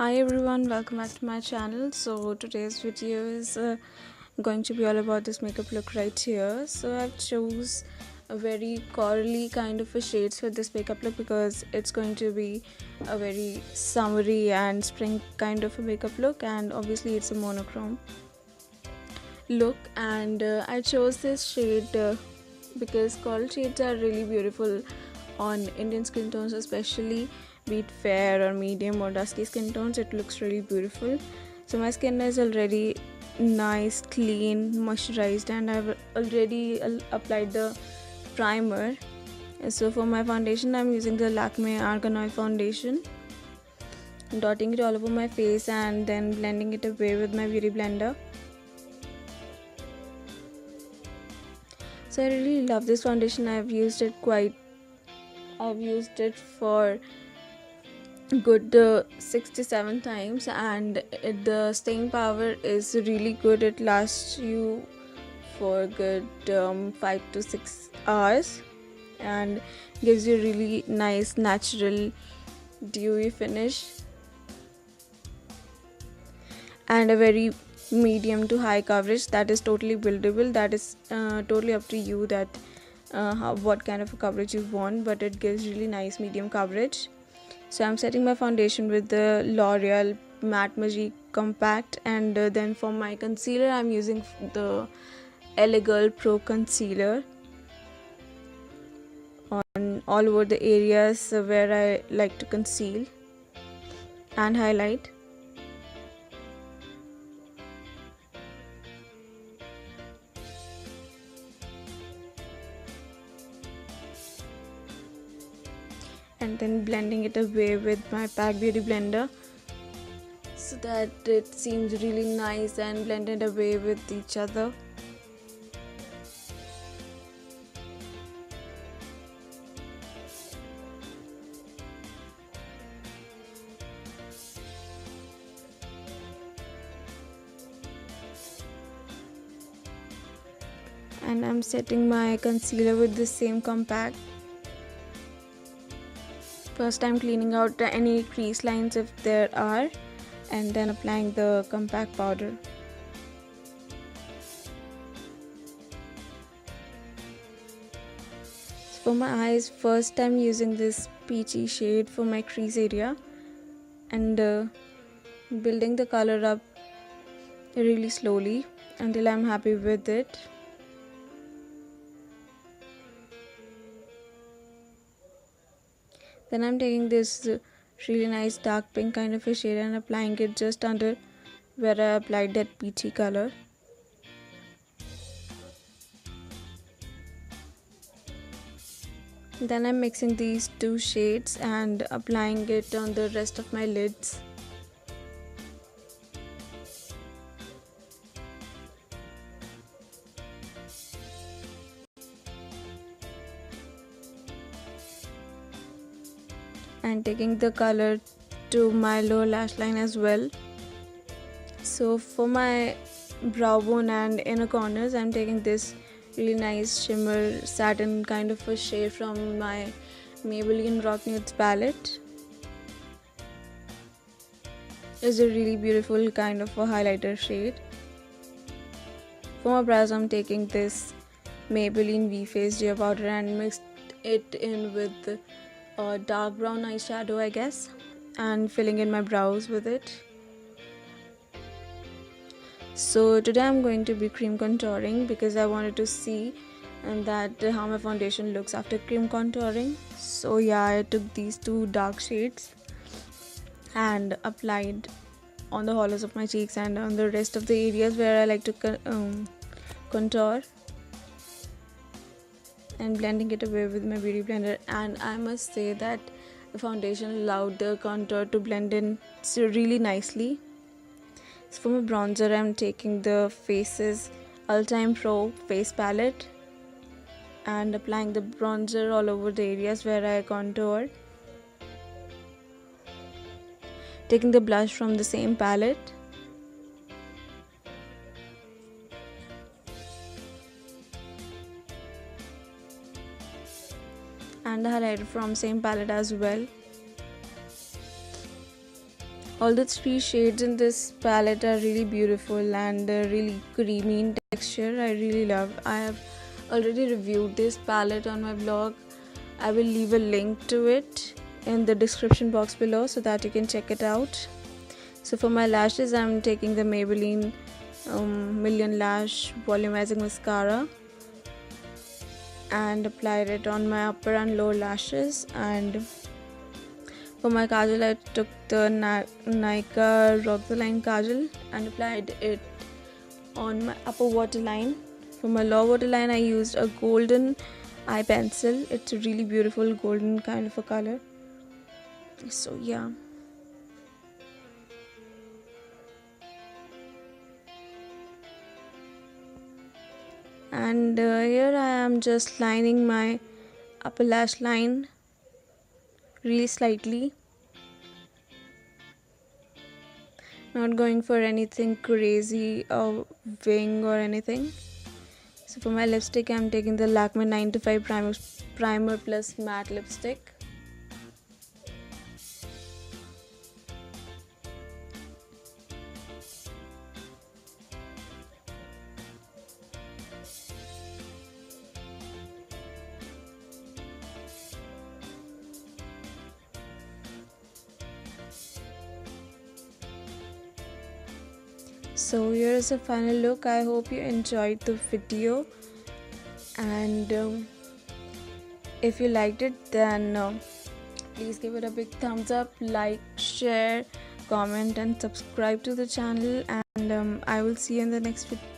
Hi everyone, welcome back to my channel. So today's video is going to be all about this makeup look right here. So I've chose a very corally kind of a shades for this makeup look because it's going to be a very summery and spring kind of a makeup look, and obviously it's a monochrome look. And I chose this shade because coral shades are really beautiful on Indian skin tones, especially be it fair or medium or dusky skin tones. It looks really beautiful. So my skin is already nice, clean, moisturized, and I've already applied the primer. So for my foundation, I'm using the Lakme Argan Oil foundation, dotting it all over my face and then blending it away with my beauty blender. So I really love this foundation. I've used it for good 6 to 7 times, and the staying power is really good. It lasts you for good 5 to 6 hours and gives you really nice natural dewy finish and a very medium to high coverage that is totally buildable. That is totally up to you that what kind of a coverage you want, but it gives really nice medium coverage. So I'm setting my foundation with the L'Oreal Matte Magique Compact, and then for my concealer I'm using the LA Girl Pro Concealer on all over the areas where I like to conceal and highlight. And then blending it away with my Pack Beauty blender so that it seems really nice and blended away with each other. And I'm setting my concealer with the same compact. First I'm cleaning out any crease lines if there are, and then applying the compact powder. So for my eyes, first I'm using this peachy shade for my crease area and building the color up really slowly until I'm happy with it. Then I'm taking this really nice dark pink kind of a shade and applying it just under where I applied that peachy color. Then I'm mixing these two shades and applying it on the rest of my lids. And taking the color to my lower lash line as well. So for my brow bone and inner corners, I'm taking this really nice shimmer satin kind of a shade from my Maybelline Rock Nudes palette. It's a really beautiful kind of a highlighter shade. For my brows, I'm taking this Maybelline V Face Gel powder and mixed it in with a dark brown eyeshadow, I guess, and filling in my brows with it. So today I'm going to be cream contouring because I wanted to see that how my foundation looks after cream contouring. So yeah, I took these two dark shades and applied on the hollows of my cheeks and on the rest of the areas where I like to contour, and blending it away with my beauty blender. And I must say that the foundation allowed the contour to blend in so really nicely. So for my bronzer, I'm taking the Faces Ultime Pro face palette and applying the bronzer all over the areas where I contoured. Taking the blush from the same palette. And the highlighter from same palette as well. All the three shades in this palette are really beautiful and really creamy in texture. I really love. I have already reviewed this palette on my blog. I will leave a link to it in the description box below so that you can check it out. So for my lashes, I'm taking the Maybelline Million Lash Volumizing Mascara and applied it on my upper and lower lashes. And for my kajal, I took the Nykaa Rock the Line kajal and applied it on my upper waterline. For my lower waterline, I used a golden eye pencil. It's a really beautiful golden kind of a color. So yeah. And here I am just lining my upper lash line really slightly. Not going for anything crazy or wing or anything. So for my lipstick, I'm taking the Lakme 9 to 5 primer plus matte lipstick. So here is a final look. I hope you enjoyed the video, and if you liked it, then please give it a big thumbs up, like, share, comment and subscribe to the channel, and I will see you in the next video.